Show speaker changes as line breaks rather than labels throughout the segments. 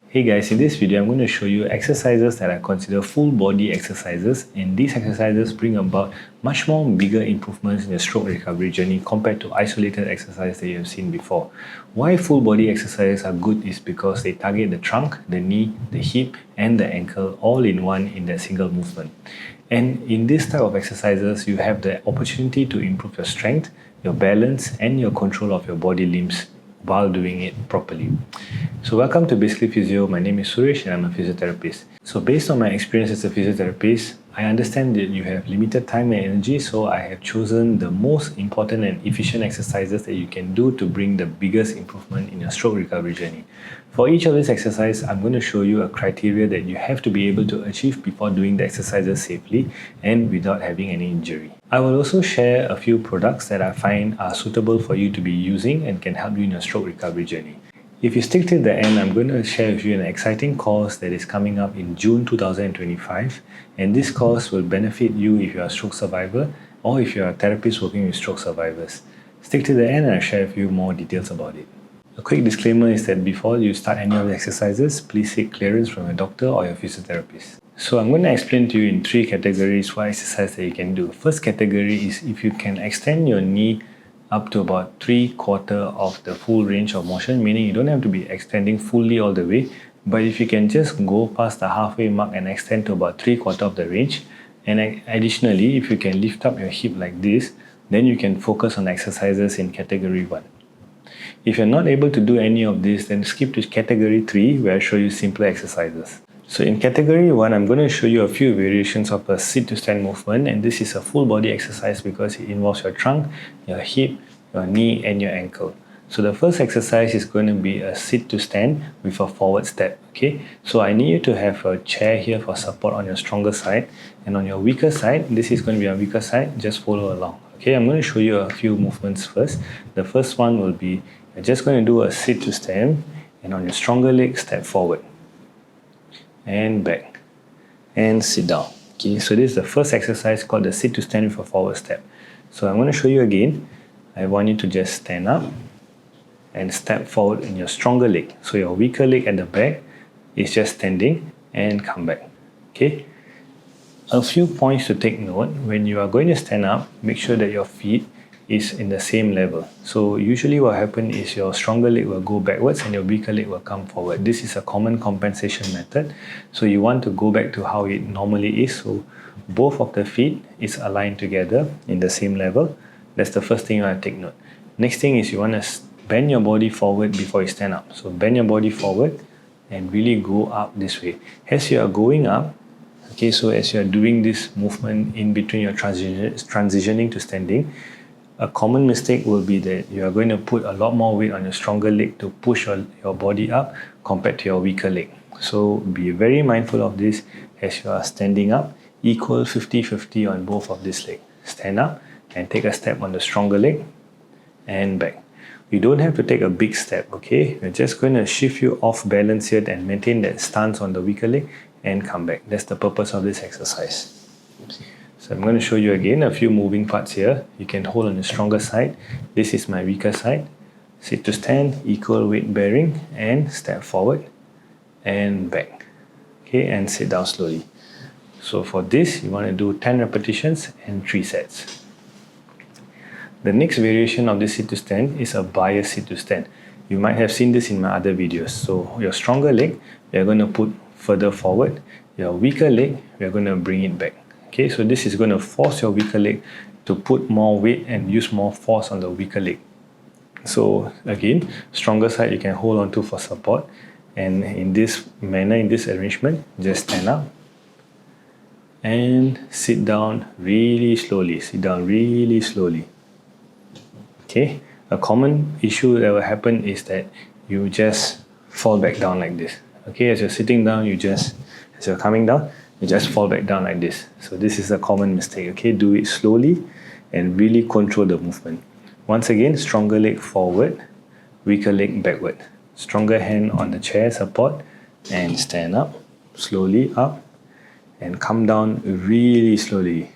Hey guys, in this video I'm going to show you exercises that I consider full body exercises, and these exercises bring about much more bigger improvements in your stroke recovery journey compared to isolated exercises that you have seen before. Why full body exercises are good is because they target the trunk, the knee, the hip and the ankle all in one in that single movement. And in this type of exercises, you have the opportunity to improve your strength, your balance and your control of your body limbs while doing it properly. So welcome to Basically Physio. My name is Suresh and I'm a physiotherapist. So based on my experience as a physiotherapist, I understand that you have limited time and energy, so I have chosen the most important and efficient exercises that you can do to bring the biggest improvement in your stroke recovery journey. For each of these exercises, I'm going to show you a criteria that you have to be able to achieve before doing the exercises safely and without having any injury. I will also share a few products that I find are suitable for you to be using and can help you in your stroke recovery journey. If you stick till the end, I'm going to share with you an exciting course that is coming up in June 2025, and this course will benefit you if you are a stroke survivor or if you are a therapist working with stroke survivors. Stick till the end and I'll share with you more details about it. A quick disclaimer is that before you start any of the exercises, please seek clearance from your doctor or your physiotherapist. So I'm going to explain to you in 3 categories what exercise that you can do. First category is if you can extend your knee up to about 3/4 of the full range of motion, meaning you don't have to be extending fully all the way, but if you can just go past the halfway mark and extend to about 3/4 of the range, and additionally if you can lift up your hip like this, then you can focus on exercises in category 1. If you're not able to do any of this, then skip to category 3 where I show you simpler exercises. So in category 1, I'm going to show you a few variations of a sit to stand movement, and this is a full body exercise because it involves your trunk, your hip, your knee and your ankle. So the first exercise is going to be a sit to stand with a forward step. Okay, so I need you to have a chair here for support on your stronger side, and on your weaker side, this is going to be on weaker side, just follow along. Okay, I'm going to show you a few movements first. The first one will be, you're just going to do a sit to stand, and on your stronger leg, step forward and back and sit down. Okay, so this is the first exercise called the sit to stand with a forward step. So I'm going to show you again. I want you to just stand up and step forward in your stronger leg. So your weaker leg at the back is just standing and come back. Okay, a few points to take note. When you are going to stand up, make sure that your feet is in the same level. So usually what happens is your stronger leg will go backwards and your weaker leg will come forward. This is a common compensation method. So you want to go back to how it normally is. So both of the feet is aligned together in the same level. That's the first thing you want to take note. Next thing is you want to bend your body forward before you stand up. So bend your body forward and really go up this way. As you are going up, okay, so as you are doing this movement in between your transitioning to standing, a common mistake will be that you are going to put a lot more weight on your stronger leg to push your body up compared to your weaker leg. So be very mindful of this as you are standing up. Equal 50-50 on both of these legs. Stand up and take a step on the stronger leg and back. You don't have to take a big step, okay? We're just going to shift you off balance here and maintain that stance on the weaker leg and come back. That's the purpose of this exercise. So I'm going to show you again a few moving parts here. You can hold on the stronger side. This is my weaker side. Sit to stand, equal weight bearing, and step forward and back. Okay, and sit down slowly. So for this, you want to do 10 repetitions and 3 sets. The next variation of this sit to stand is a bias sit to stand. You might have seen this in my other videos. So your stronger leg, we are going to put further forward. Your weaker leg, we are going to bring it back. Okay, so this is going to force your weaker leg to put more weight and use more force on the weaker leg. So again, stronger side you can hold on to for support, and in this manner, in this arrangement, just stand up and sit down really slowly. Sit down really slowly. Okay, a common issue that will happen is that you just fall back down like this. Okay, as you're sitting down, as you're coming down, you just fall back down like this. So this is a common mistake. Okay, do it slowly and really control the movement. Once again, stronger leg forward, weaker leg backward. Stronger hand on the chair support and stand up, slowly up and come down really slowly.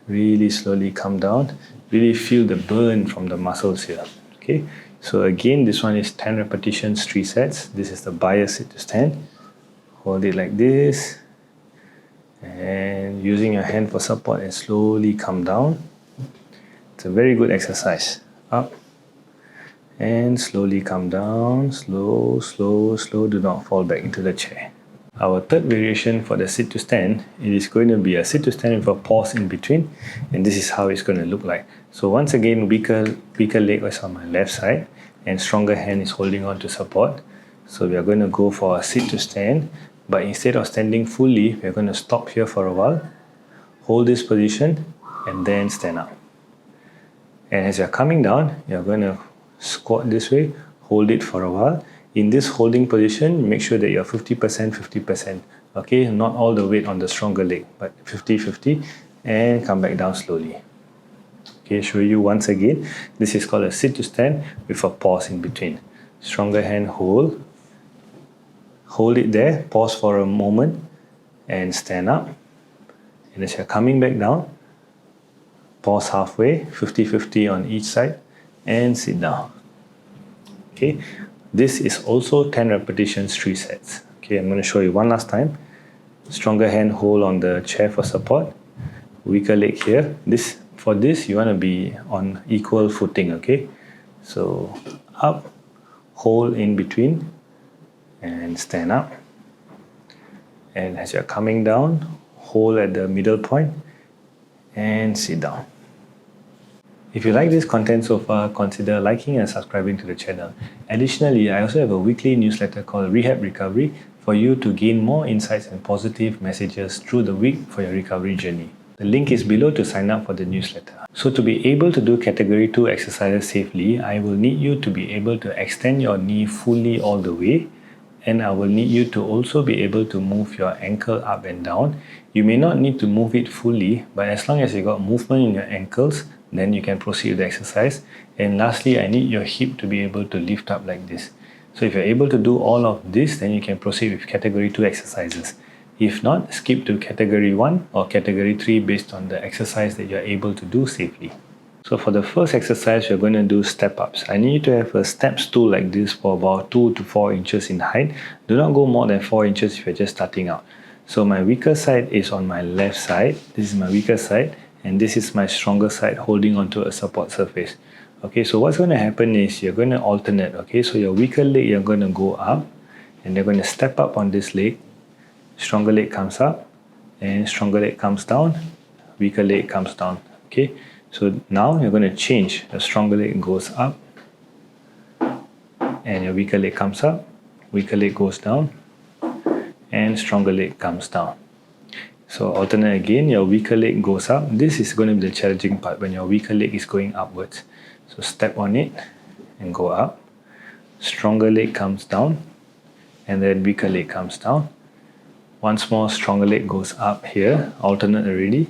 Really slowly come down. Really feel the burn from the muscles here. Okay, So again, this one is 10 repetitions, 3 sets. This is the bias sit to stand. Hold it like this. And using your hand for support and slowly come down. It's a very good exercise. Up. And slowly come down. Slow, slow, slow. Do not fall back into the chair. Our third variation for the sit to stand, it is going to be a sit to stand with a pause in between, and this is how it's going to look like. So once again, weaker leg is on my left side and stronger hand is holding on to support. So we are going to go for a sit to stand, but instead of standing fully, we are going to stop here for a while, hold this position and then stand up. And as you're coming down, you're going to squat this way, hold it for a while. In this holding position, make sure that you're 50%, 50%. Okay, not all the weight on the stronger leg, but 50-50, and come back down slowly. Okay, show you once again. This is called a sit to stand with a pause in between. Stronger hand hold it there, pause for a moment, and stand up. And as you're coming back down, pause halfway, 50-50 on each side, and sit down. Okay, this is also 10 repetitions, 3 sets. Okay, I'm going to show you one last time. Stronger hand hold on the chair for support. Weaker leg here. For this, you want to be on equal footing, okay? So, up, hold in between, and stand up. And as you're coming down, hold at the middle point, and sit down. If you like this content so far, consider liking and subscribing to the channel. Additionally, I also have a weekly newsletter called Rehab Recovery for you to gain more insights and positive messages through the week for your recovery journey. The link is below to sign up for the newsletter. So to be able to do category 2 exercises safely, I will need you to be able to extend your knee fully all the way, and I will need you to also be able to move your ankle up and down. You may not need to move it fully, but as long as you got movement in your ankles, then you can proceed with the exercise. And lastly, I need your hip to be able to lift up like this. So if you're able to do all of this, then you can proceed with category 2 exercises. If not, skip to category 1 or category 3 based on the exercise that you're able to do safely. So for the first exercise, you're going to do step-ups. I need you to have a step stool like this for about 2 to 4 inches in height. Do not go more than 4 inches if you're just starting out. So my weaker side is on my left side. This is my weaker side. And this is my stronger side holding onto a support surface. Okay, so what's going to happen is you're going to alternate. Okay, so your weaker leg, you're going to go up. And you're going to step up on this leg. Stronger leg comes up. And stronger leg comes down. Weaker leg comes down. Okay. So now you're going to change. Your stronger leg goes up and your weaker leg comes up. Weaker leg goes down and stronger leg comes down. So alternate again, your weaker leg goes up. This is going to be the challenging part when your weaker leg is going upwards. So step on it and go up. Stronger leg comes down and then weaker leg comes down. Once more, stronger leg goes up here. Alternate already.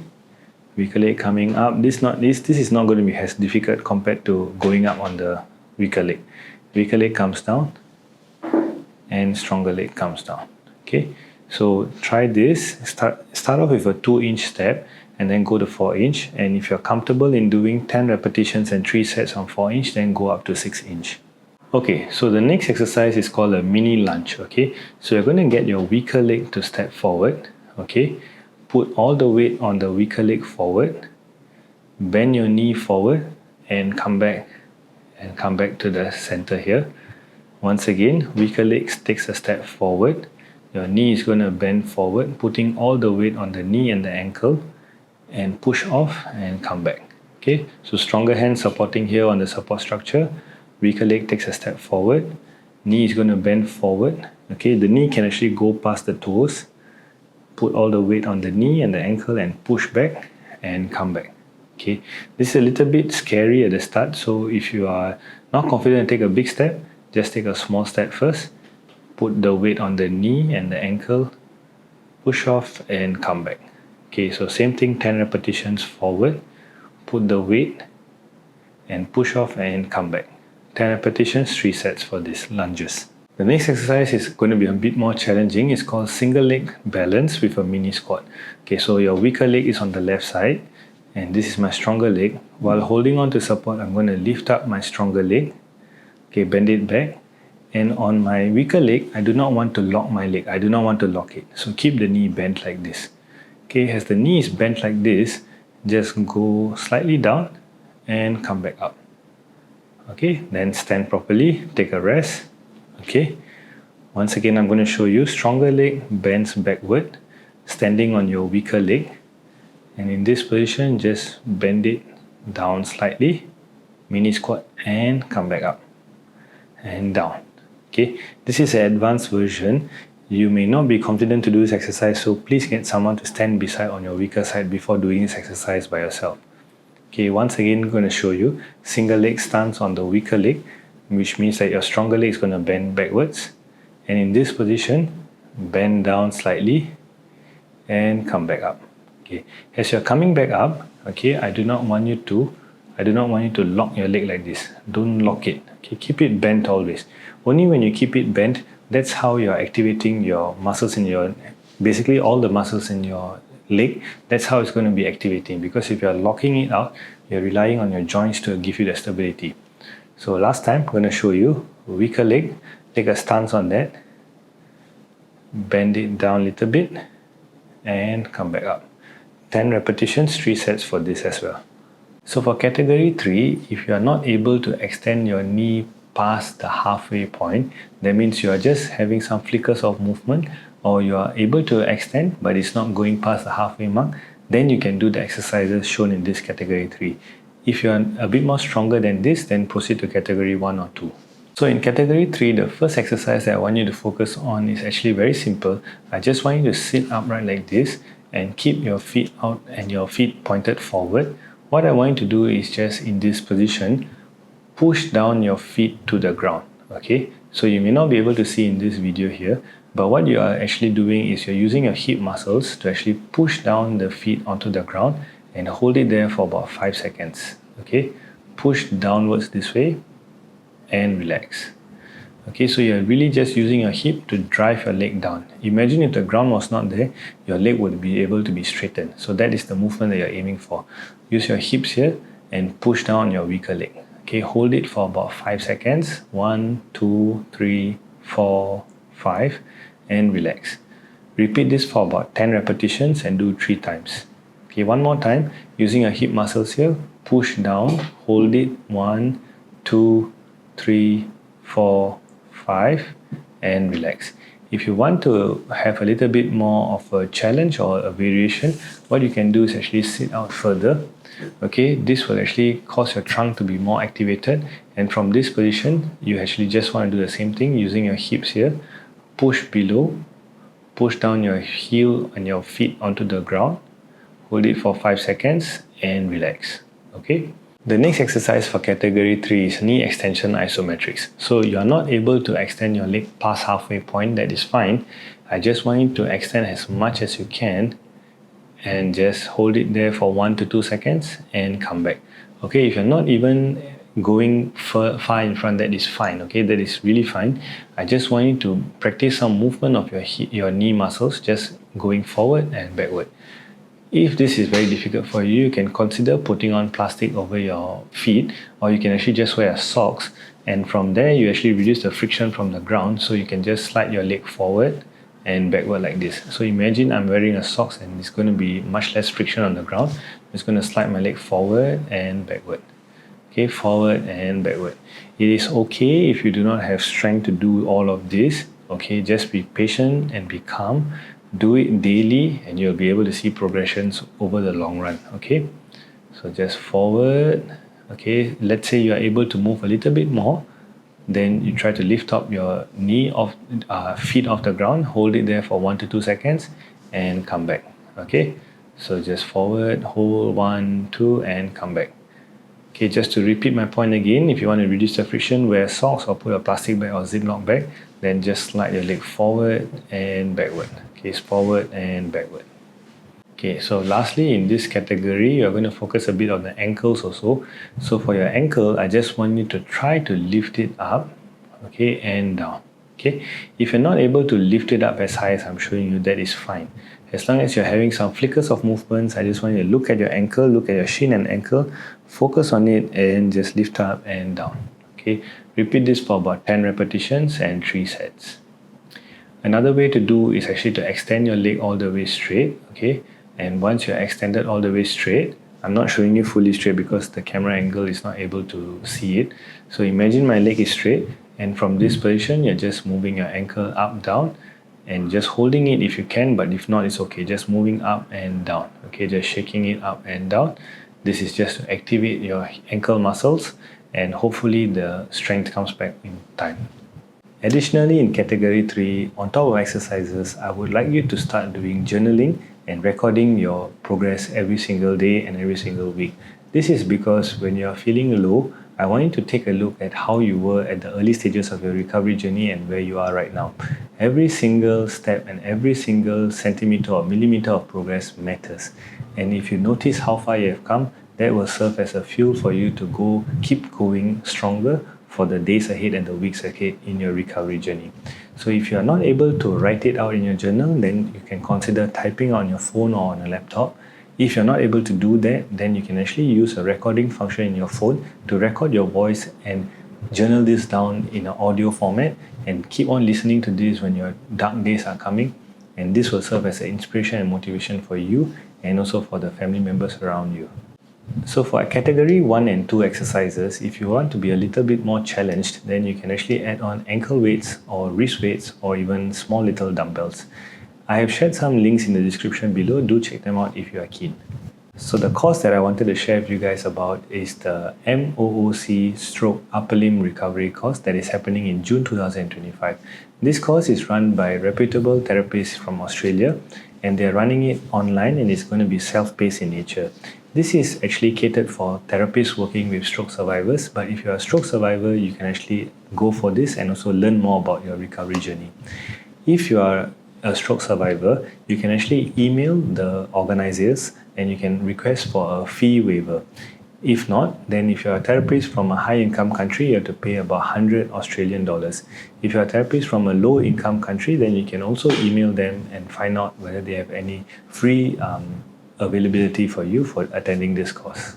Weaker leg coming up. This is not going to be as difficult compared to going up on the weaker leg. Weaker leg comes down and stronger leg comes down. Okay, so try this. Start off with a 2-inch step and then go to 4-inch. And if you're comfortable in doing 10 repetitions and 3 sets on 4-inch, then go up to 6-inch. Okay, so the next exercise is called a mini lunge. Okay, so you're going to get your weaker leg to step forward. Okay. Put all the weight on the weaker leg forward, bend your knee forward and come back to the center here. Once again, weaker leg takes a step forward. Your knee is going to bend forward, putting all the weight on the knee and the ankle and push off and come back. Okay, so stronger hand supporting here on the support structure. Weaker leg takes a step forward. Knee is going to bend forward. Okay, the knee can actually go past the toes. Put all the weight on the knee and the ankle and push back and come back. Okay, this is a little bit scary at the start, so if you are not confident to take a big step, just take a small step first. Put the weight on the knee and the ankle, push off and come back. Okay, so same thing, 10 repetitions forward, put the weight and push off and come back. 10 repetitions, 3 sets for these lunges. The next exercise is going to be a bit more challenging. It's called single leg balance with a mini squat. Okay, so your weaker leg is on the left side and this is my stronger leg. While holding on to support, I'm going to lift up my stronger leg, Okay, bend it back. And on my weaker leg, I do not want to lock my leg. I do not want to lock it. So keep the knee bent like this. Okay, as the knee is bent like this, just go slightly down and come back up. Okay, then stand properly, take a rest. Okay, once again, I'm going to show you stronger leg bends backward, standing on your weaker leg. And in this position, just bend it down slightly, mini squat, and come back up and down. Okay, this is an advanced version. You may not be confident to do this exercise, so please get someone to stand beside on your weaker side before doing this exercise by yourself. Okay, once again, I'm going to show you single leg stance on the weaker leg, which means that your stronger leg is going to bend backwards. And in this position, bend down slightly and come back up. Okay, as you're coming back up, okay, I do not want you to lock your leg like this. Don't lock it. Okay, keep it bent always. Only when you keep it bent, that's how you're activating your muscles in your, basically all the muscles in your leg. That's how it's going to be activating, because if you're locking it out, you're relying on your joints to give you the stability. So last time, I'm going to show you weaker leg. Take a stance on that. Bend it down a little bit and come back up. 10 repetitions, 3 sets for this as well. So for category 3, if you are not able to extend your knee past the halfway point, that means you are just having some flickers of movement, or you are able to extend but it's not going past the halfway mark, then you can do the exercises shown in this category 3. If you are a bit more stronger than this, then proceed to category 1 or 2. So in category 3, the first exercise that I want you to focus on is actually very simple. I just want you to sit upright like this and keep your feet out and your feet pointed forward. What I want you to do is just in this position, push down your feet to the ground. Okay, so you may not be able to see in this video here, but what you are actually doing is you're using your hip muscles to actually push down the feet onto the ground and hold it there for about 5 seconds. Okay, push downwards this way and relax. Okay, so you're really just using your hip to drive your leg down. Imagine if the ground was not there, your leg would be able to be straightened. So that is the movement that you're aiming for. Use your hips here and push down your weaker leg. Okay, hold it for about 5 seconds. 1, 2, 3, 4, 5, and relax. Repeat this for about 10 repetitions and do 3 times. Okay, one more time. Using your hip muscles here, push down, hold it. 1, 2, 3, 4, 5, and relax. If you want to have a little bit more of a challenge or a variation, what you can do is actually sit out further. Okay, this will actually cause your trunk to be more activated, and from this position, you actually just want to do the same thing using your hips here. Push below, push down your heel and your feet onto the ground, hold it for 5 seconds, and relax. Okay. The next exercise for category 3 is knee extension isometrics. So you are not able to extend your leg past halfway point, that is fine. I just want you to extend as much as you can and just hold it there for 1 to 2 seconds and come back. Okay, if you're not even going far in front, that is fine. Okay, that is really fine. I just want you to practice some movement of your knee muscles, just going forward and backward. If this is very difficult for you, you can consider putting on plastic over your feet, or you can actually just wear socks, and from there you actually reduce the friction from the ground, so you can just slide your leg forward and backward like this. So imagine I'm wearing a socks and it's going to be much less friction on the ground. I'm just going to slide my leg forward and backward. Okay, forward and backward. It is okay if you do not have strength to do all of this. Okay, just be patient and be calm. Do it daily and you'll be able to see progressions over the long run. Okay, so just forward. Okay, let's say you are able to move a little bit more, then you try to lift up your feet off the ground, hold it there for 1 to 2 seconds and come back. Okay, so just forward, hold 1, 2 and come back. Okay, just to repeat my point again, if you want to reduce the friction, wear socks or put a plastic bag or ziploc bag, then just slide your leg forward and backward. Okay, forward and backward. Okay, so lastly in this category, you're going to focus a bit on the ankles also. So for your ankle, I just want you to try to lift it up, okay, and down. Okay, if you're not able to lift it up as high as I'm showing you, that is fine. As long as you're having some flickers of movements, I just want you to look at your ankle, look at your shin and ankle, focus on it and just lift up and down. Okay, repeat this for about 10 repetitions and 3 sets. Another way to do is actually to extend your leg all the way straight, okay? And once you're extended all the way straight, I'm not showing you fully straight because the camera angle is not able to see it. So imagine my leg is straight, and from this position, you're just moving your ankle up, down, and just holding it if you can, but if not, it's okay. Just moving up and down, okay? Just shaking it up and down. This is just to activate your ankle muscles, and hopefully the strength comes back in time. Additionally, in category 3, on top of exercises, I would like you to start doing journaling and recording your progress every single day and every single week. This is because when you are feeling low, I want you to take a look at how you were at the early stages of your recovery journey and where you are right now. Every single step and every single centimeter or millimeter of progress matters. And if you notice how far you have come, that will serve as a fuel for you to keep going stronger for the days ahead and the weeks ahead in your recovery journey. So if you are not able to write it out in your journal, then you can consider typing on your phone or on a laptop. If you're not able to do that, then you can actually use a recording function in your phone to record your voice and journal this down in an audio format and keep on listening to this when your dark days are coming. And this will serve as an inspiration and motivation for you and also for the family members around you. So for category 1 and 2 exercises, if you want to be a little bit more challenged, then you can actually add on ankle weights or wrist weights or even small little dumbbells. I have shared some links in the description below. Do check them out if you are keen. So the course that I wanted to share with you guys about is the MOOC stroke upper limb recovery course that is happening in June 2025. This course is run by reputable therapists from Australia, and they're running it online, and it's going to be self-paced in nature. This is actually catered for therapists working with stroke survivors, but if you're a stroke survivor, you can actually go for this and also learn more about your recovery journey. If you are a stroke survivor, you can actually email the organizers and you can request for a fee waiver. If not, then if you're a therapist from a high income country, you have to pay about 100 Australian dollars. If you're a therapist from a low income country, then you can also email them and find out whether they have any free availability for you for attending this course.